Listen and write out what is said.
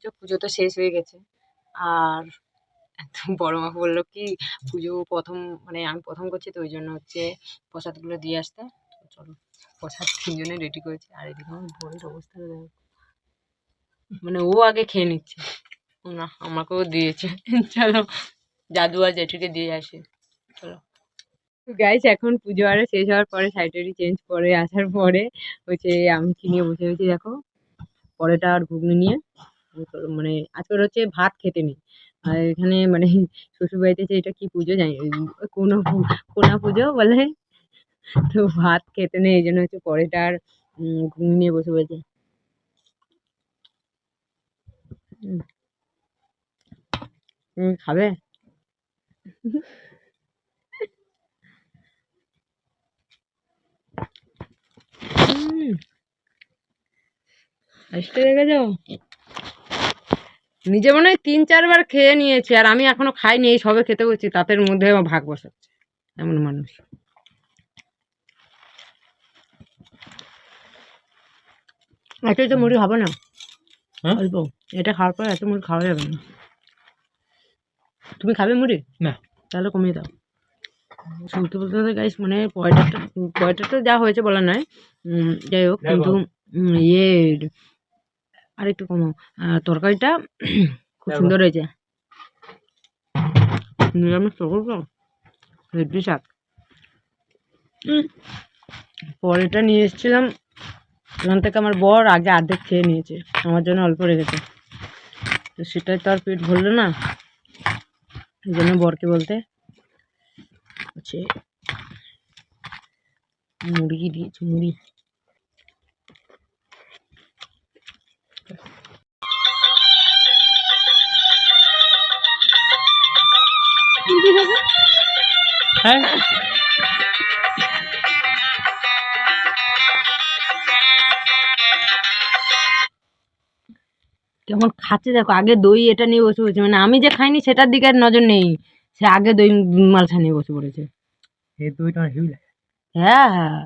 পাচ্ছ পুজো তো শেষ হয়ে গেছে। আর বড় মা বললো কি পুজো প্রথম মানে আমি প্রথম করছি তো ওই জন্য হচ্ছে প্রসাদগুলো দিয়ে আসতে। তো চলো প্রসাদ তিনজনে রেডি করেছি। আর এদিকে আমার বরের অবস্থা দেখো, মানে ও আগে খেয়ে নিচ্ছে, না আমাকেও দিয়েছে। চলো দাদু আর জেঠুকে দিয়ে আসি। চলো গাইস, এখন পুজো আরে শেষ হওয়ার পরে সাইডারি চেঞ্জ করে আসার পরে হচ্ছে আমি কি নিয়ে বসে রয়েছি দেখো, পরোটা আর ঘুগনি নিয়ে। মানে আজকে হচ্ছে ভাত খেতে নেই। আর এখানে মানে শ্বশুর বাড়িতে যে এটা কি পুজো জানি, কোনো কোনা পুজো বলে, তো ভাত খেতে নেই এই জন্য হচ্ছে পরোটা আর ঘুগনি নিয়ে বসে বলছে। তুমি খাবে? আসতে দেখেছো, নিজে মনে হয় 3-4 বার খেয়ে নিয়েছি আর আমি এখনো খাইনি, এই সবে খেতে বসছি, তাদের মধ্যে আমার ভাগ বসাচ্ছে, এমন মানুষ। এত মুড়ি হবে না, অল্প। এটা খাওয়ার পর এত মুড়ি খাওয়া যাবে না। তুমি খাবে মুড়ি? না। তাহলে কমিয়ে দাও। সত্যি বলতে গাইস, মানে পয়টাটা যা হয়েছে বলা নয়, যাই হোক, কিন্তু ইয়ে আর একটু কমাও। তরকারিটা খুব সুন্দর হয়েছে। নিরামিষ তরকারি তো হেব্বি শাক। পরেটা নিয়ে এসেছিলাম ওখান থেকে, আমার বর আগে অর্ধেক খেয়ে নিয়েছে, আমার জন্য অল্প রেখেছে। তো সেটাই তো আর পেট ভরলো না, এই জন্য বরকে বলতে হচ্ছে মুরগি দিয়েছে, মুড়ি। হ্যাঁ, কেমন খাচ্ছে দেখো, আগে দই এটা নিয়ে বসে পড়েছে, মানে আমি যে খাইনি সেটার দিকে আর নজর নেই, সে আগে দই মালসা নিয়ে বসে পড়েছে। এই দইটা হেভি লাগে। হ্যাঁ হ্যাঁ,